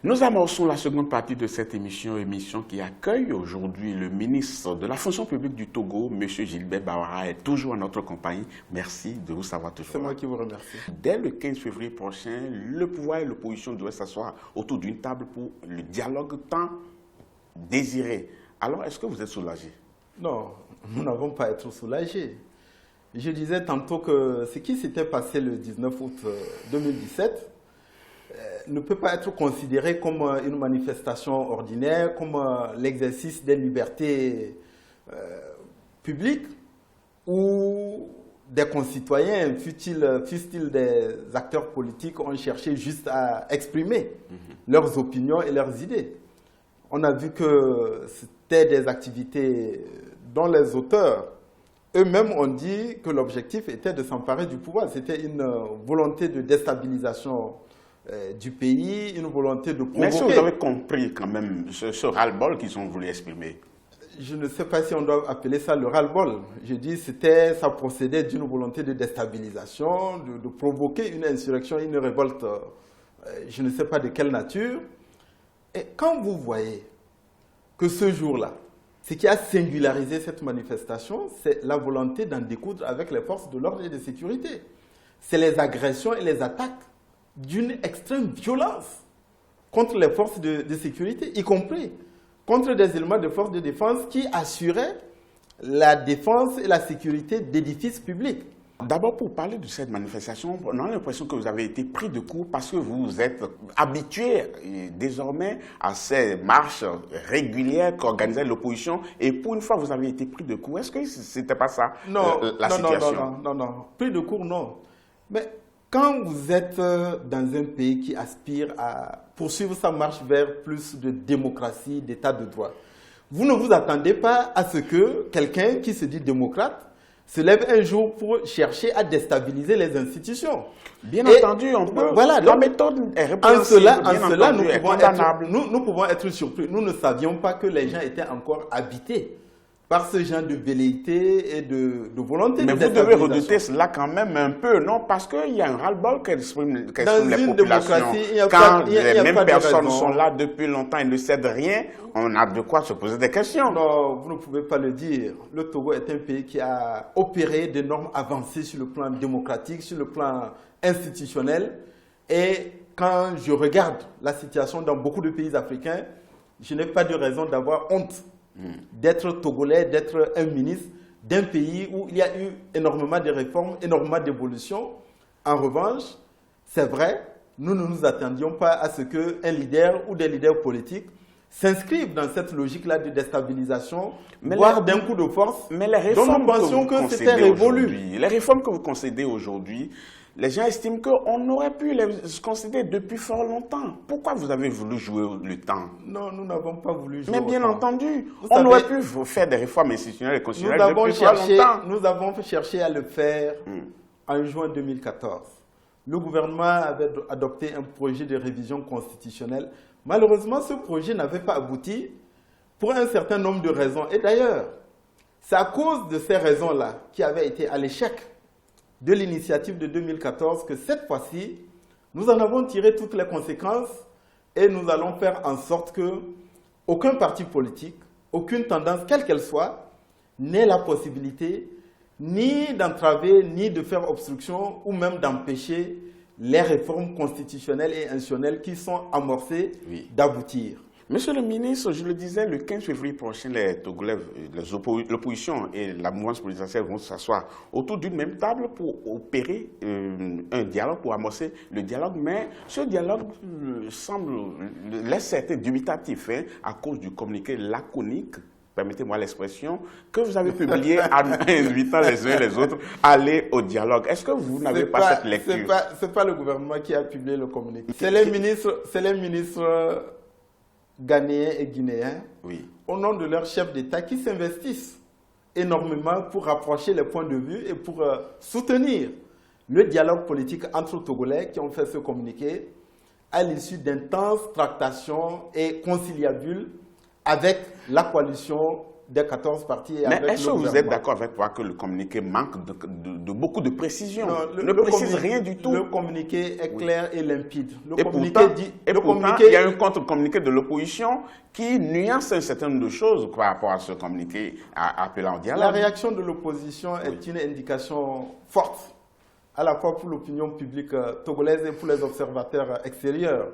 Nous amorçons la seconde partie de cette émission qui accueille aujourd'hui le ministre de la fonction publique du Togo, M. Gilbert Bawara, est toujours à notre compagnie. Merci de vous savoir toujours. C'est moi qui vous remercie. Dès le 15 février prochain, le pouvoir et l'opposition doivent s'asseoir autour d'une table pour le dialogue tant désiré. Alors, est-ce que vous êtes soulagé? Non, nous n'avons pas à être soulagés. Je disais tantôt que ce qui s'était passé le 19 août 2017 ne peut pas être considéré comme une manifestation ordinaire, comme l'exercice des libertés publiques où des concitoyens, fussent-ils des acteurs politiques, ont cherché juste à exprimer leurs opinions et leurs idées. On a vu que c'était des activités dont les auteurs eux-mêmes ont dit que l'objectif était de s'emparer du pouvoir. C'était une volonté de déstabilisation du pays, une volonté de provoquer. Mais est-ce que vous avez compris quand même ce ras-le-bol qu'ils ont voulu exprimer? Je ne sais pas si on doit appeler ça le ras-le-bol. Je dis que ça procédait d'une volonté de déstabilisation, de provoquer une insurrection, une révolte, je ne sais pas de quelle nature. Et quand vous voyez que ce jour-là, ce qui a singularisé cette manifestation, c'est la volonté d'en découdre avec les forces de l'ordre et de sécurité. C'est les agressions et les attaques d'une extrême violence contre les forces de sécurité, y compris contre des éléments de forces de défense qui assuraient la défense et la sécurité d'édifices publics. D'abord, pour parler de cette manifestation, on a l'impression que vous avez été pris de court parce que vous êtes habitué désormais à ces marches régulières qu'organisait l'opposition. Et pour une fois, vous avez été pris de court. Est-ce que ce n'était pas ça la situation? Non. Pris de court, non. Mais quand vous êtes dans un pays qui aspire à poursuivre sa marche vers plus de démocratie, d'état de droit, vous ne vous attendez pas à ce que quelqu'un qui se dit démocrate se lève un jour pour chercher à déstabiliser les institutions. Bien entendu, on peut. Voilà, la méthode est répréhensible, en cela, nous pouvons être surpris. Nous ne savions pas que les gens étaient encore habités par ce genre de velléité et de volonté. Mais vous devez redouter cela quand même un peu, non? Parce qu'il y a un ras-le-bol qu'expriment les populations. Quand les mêmes personnes sont là depuis longtemps et ne cèdent rien, on a de quoi se poser des questions. Non, vous ne pouvez pas le dire. Le Togo est un pays qui a opéré d'énormes avancées sur le plan démocratique, sur le plan institutionnel. Et quand je regarde la situation dans beaucoup de pays africains, je n'ai pas de raison d'avoir honte d'être togolais, d'être un ministre d'un pays où il y a eu énormément de réformes, énormément d'évolutions. En revanche, c'est vrai, nous ne nous attendions pas à ce qu'un leader ou des leaders politiques s'inscrivent dans cette logique-là de déstabilisation, voire d'un coup de force, mais les réformes dont nous pensions que c'était révolu. Les réformes que vous concédez aujourd'hui, les gens estiment qu'on aurait pu les concéder depuis fort longtemps. Pourquoi vous avez voulu jouer le temps? Non, nous n'avons pas voulu jouer le temps. Mais bien entendu, on aurait pu faire des réformes institutionnelles et constitutionnelles depuis fort longtemps. Nous avons cherché à le faire en juin 2014. Le gouvernement avait adopté un projet de révision constitutionnelle. Malheureusement, ce projet n'avait pas abouti pour un certain nombre de raisons. Et d'ailleurs, c'est à cause de ces raisons-là qui avaient été à l'échec de l'initiative de 2014 que cette fois-ci, nous en avons tiré toutes les conséquences et nous allons faire en sorte que aucun parti politique, aucune tendance, quelle qu'elle soit, n'ait la possibilité ni d'entraver, ni de faire obstruction ou même d'empêcher les réformes constitutionnelles et institutionnelles qui sont amorcées d'aboutir. Monsieur le ministre, je le disais, le 15 février prochain, les Togolais, l'opposition et la mouvance présidentielle vont s'asseoir autour d'une même table pour opérer un dialogue, pour amorcer le dialogue. Mais ce dialogue laisse certains dubitatifs à cause du communiqué laconique, permettez-moi l'expression, que vous avez publié en invitant les uns et les autres à aller au dialogue. Est-ce que vous n'avez pas cette lecture? Ce n'est pas le gouvernement qui a publié le communiqué. C'est les ministres Ghanéens et Guinéens, au nom de leurs chefs d'État, qui s'investissent énormément pour rapprocher les points de vue et pour soutenir le dialogue politique entre Togolais qui ont fait ce communiqué à l'issue d'intenses tractations et conciliabules avec la coalition des 14 partis. Mais est-ce que vous êtes d'accord avec moi que le communiqué manque de beaucoup de précision? Non, ne précise rien du tout. Le communiqué est clair et limpide. Et pourtant, il y a un contre-communiqué de l'opposition qui nuance un certain nombre de choses par rapport à ce communiqué appelant au dialogue. La réaction de l'opposition est une indication forte, à la fois pour l'opinion publique togolaise et pour les observateurs extérieurs,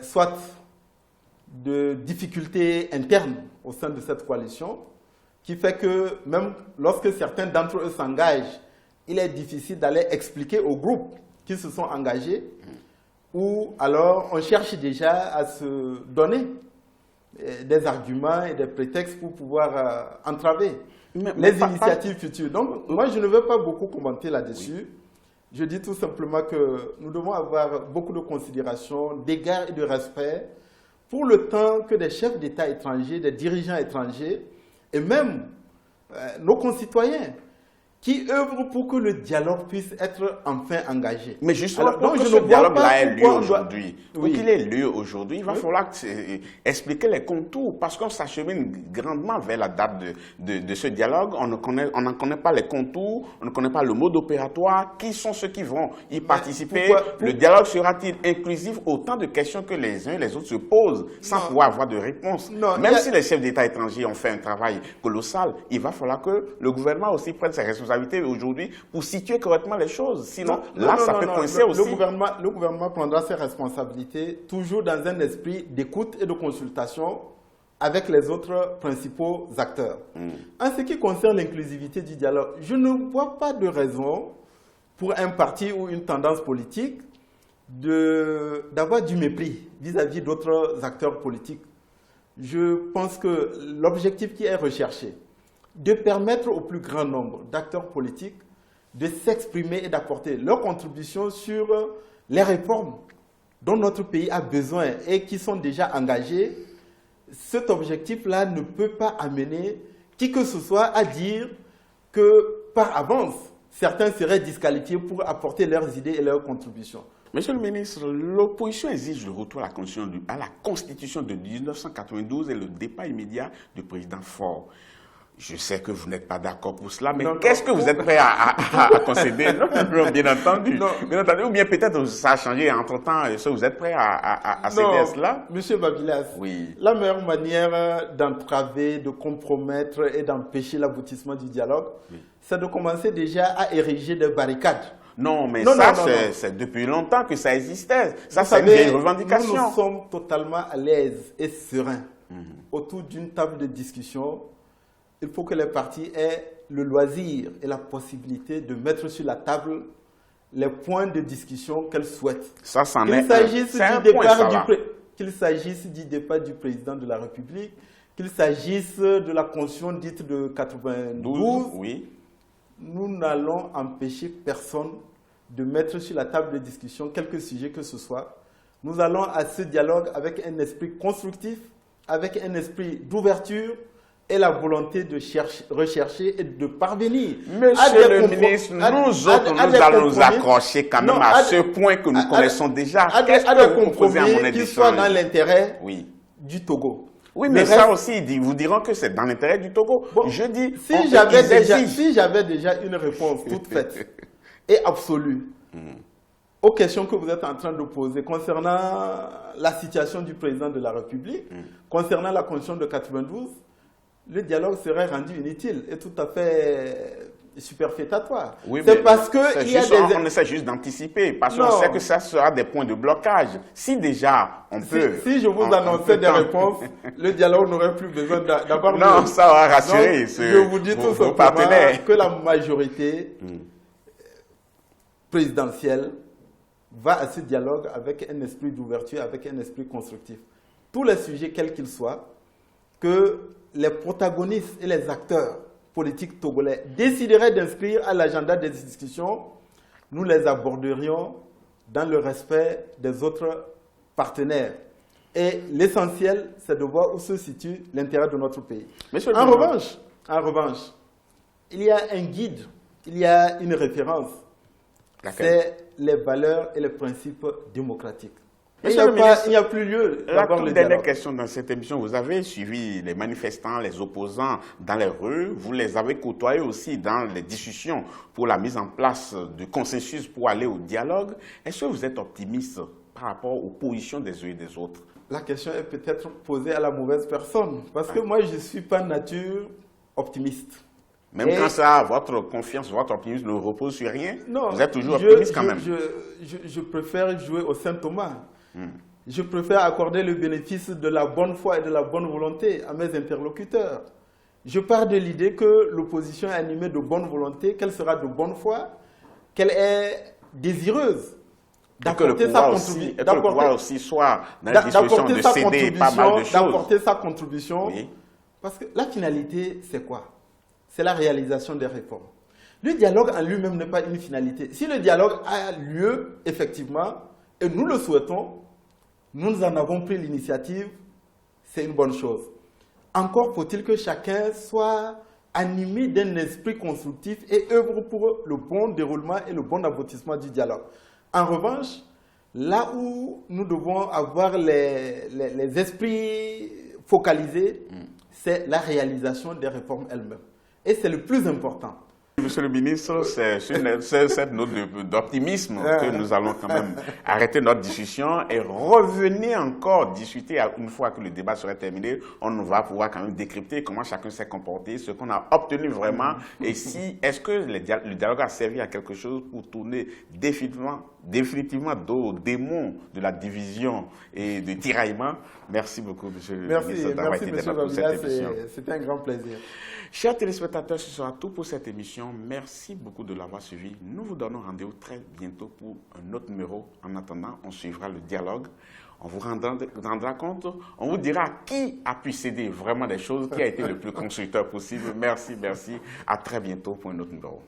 soit de difficultés internes au sein de cette coalition, qui fait que même lorsque certains d'entre eux s'engagent, il est difficile d'aller expliquer aux groupes qui se sont engagés, ou alors on cherche déjà à se donner des arguments et des prétextes pour pouvoir entraver les initiatives futures. Donc, moi, je ne veux pas beaucoup commenter là-dessus. Oui. Je dis tout simplement que nous devons avoir beaucoup de considération, d'égard et de respect pour le temps que des chefs d'État étrangers, des dirigeants étrangers et même nos concitoyens qui œuvrent pour que le dialogue puisse être enfin engagé. Mais justement, pour que ce dialogue-là ait lieu aujourd'hui, pour qu'il ait lieu aujourd'hui, il va falloir expliquer les contours, parce qu'on s'achemine grandement vers la date de ce dialogue. On n'en connaît pas les contours, on ne connaît pas le mode opératoire, qui sont ceux qui vont y participer. Le dialogue sera-t-il inclusif? Autant de questions que les uns et les autres se posent sans pouvoir avoir de réponse. Même si les chefs d'État étrangers ont fait un travail colossal, il va falloir que le gouvernement aussi prenne ses responsabilités aujourd'hui pour situer correctement les choses. Sinon, ça peut coincer aussi. Le gouvernement prendra ses responsabilités toujours dans un esprit d'écoute et de consultation avec les autres principaux acteurs. En ce qui concerne l'inclusivité du dialogue, je ne vois pas de raison pour un parti ou une tendance politique d'avoir du mépris vis-à-vis d'autres acteurs politiques. Je pense que l'objectif qui est recherché, de permettre au plus grand nombre d'acteurs politiques de s'exprimer et d'apporter leur contribution sur les réformes dont notre pays a besoin et qui sont déjà engagées, cet objectif-là ne peut pas amener qui que ce soit à dire que par avance, certains seraient disqualifiés pour apporter leurs idées et leurs contributions. Monsieur le ministre, l'opposition exige le retour à la Constitution de 1992 et le départ immédiat du président Faure. Je sais que vous n'êtes pas d'accord pour cela, mais qu'est-ce que vous êtes prêt à concéder? Non, bien entendu. Bien entendu. Ou bien peut-être ça a changé entre-temps. Est-ce que vous êtes prêt à céder à cela? Monsieur Babilas, la meilleure manière d'entraver, de compromettre et d'empêcher l'aboutissement du dialogue, c'est de commencer déjà à ériger des barricades. Non, mais c'est depuis longtemps que ça existait. Ça, c'est une vieille revendication. Nous sommes totalement à l'aise et sereins autour d'une table de discussion. Il faut que les partis aient le loisir et la possibilité de mettre sur la table les points de discussion qu'elles souhaitent. Ça, c'en est qu'il s'agisse du départ du président de la République, qu'il s'agisse de la constitution dite de 92, nous n'allons empêcher personne de mettre sur la table de discussion quelques sujets que ce soit. Nous allons à ce dialogue avec un esprit constructif, avec un esprit d'ouverture, et la volonté de rechercher et de parvenir. Monsieur le ministre, nous autres, nous allons nous accrocher quand même à ce point que nous connaissons déjà. Qu'est-ce que vous proposez à mon édition? Qui soit dans l'intérêt du Togo. Oui, mais ça aussi, vous diront que c'est dans l'intérêt du Togo. Bon, je dis, si j'avais déjà une réponse toute faite et absolue aux questions que vous êtes en train de poser concernant la situation du président de la République, concernant la Constitution de 92, le dialogue serait rendu inutile et tout à fait superfétatoire. Oui, c'est parce que on essaie juste d'anticiper, parce qu'on sait que ça sera des points de blocage. Si déjà on peut... Si je vous annonçais des réponses, le dialogue n'aurait plus besoin d'avoir... Non, ça va rassurer. Donc, je vous dis tout simplement que la majorité présidentielle va à ce dialogue avec un esprit d'ouverture, avec un esprit constructif. Tous les sujets, quels qu'ils soient, que les protagonistes et les acteurs politiques togolais décideraient d'inscrire à l'agenda des discussions, nous les aborderions dans le respect des autres partenaires. Et l'essentiel, c'est de voir où se situe l'intérêt de notre pays. En revanche, il y a un guide, il y a une référence. C'est les valeurs et les principes démocratiques. Et il n'y a plus lieu La d'avoir toute le dernière dialogue. question dans cette émission, vous avez suivi les manifestants, les opposants dans les rues, vous les avez côtoyés aussi dans les discussions pour la mise en place de consensus pour aller au dialogue. Est-ce que vous êtes optimiste par rapport aux positions des uns et des autres? La question est peut-être posée à la mauvaise personne, parce que moi, je ne suis pas de nature optimiste. Même quand ça, votre confiance, votre optimisme ne repose sur rien, non, vous êtes toujours optimiste quand même. Je préfère jouer au Saint Thomas. Je préfère accorder le bénéfice de la bonne foi et de la bonne volonté à mes interlocuteurs. Je pars de l'idée que l'opposition est animée de bonne volonté, qu'elle sera de bonne foi, qu'elle est désireuse d'apporter sa contribution. Et que le pouvoir aussi soit dans la discussion de céder pas mal de choses. D'apporter sa contribution. Oui. Parce que la finalité, c'est quoi? C'est la réalisation des réformes. Le dialogue en lui-même n'est pas une finalité. Si le dialogue a lieu, effectivement, et nous le souhaitons, nous en avons pris l'initiative, c'est une bonne chose. Encore faut-il que chacun soit animé d'un esprit constructif et œuvre pour le bon déroulement et le bon aboutissement du dialogue. En revanche, là où nous devons avoir les esprits focalisés, c'est la réalisation des réformes elles-mêmes. Et c'est le plus important. Monsieur le ministre, c'est sur cette note d'optimisme que nous allons quand même arrêter notre discussion et revenir encore discuter une fois que le débat sera terminé. On va pouvoir quand même décrypter comment chacun s'est comporté, ce qu'on a obtenu vraiment et si est-ce que le dialogue a servi à quelque chose pour tourner définitivement dos au démon de la division et du tiraillement. Merci beaucoup, monsieur le ministre, d'avoir été là pour cette émission. C'était un grand plaisir. Chers téléspectateurs, ce sera tout pour cette émission. Merci beaucoup de l'avoir suivi. Nous vous donnons rendez-vous très bientôt pour un autre numéro. En attendant, on suivra le dialogue. On vous rendra compte, on vous dira qui a pu céder vraiment des choses, qui a été le plus constructeur possible. Merci, merci. À très bientôt pour un autre numéro.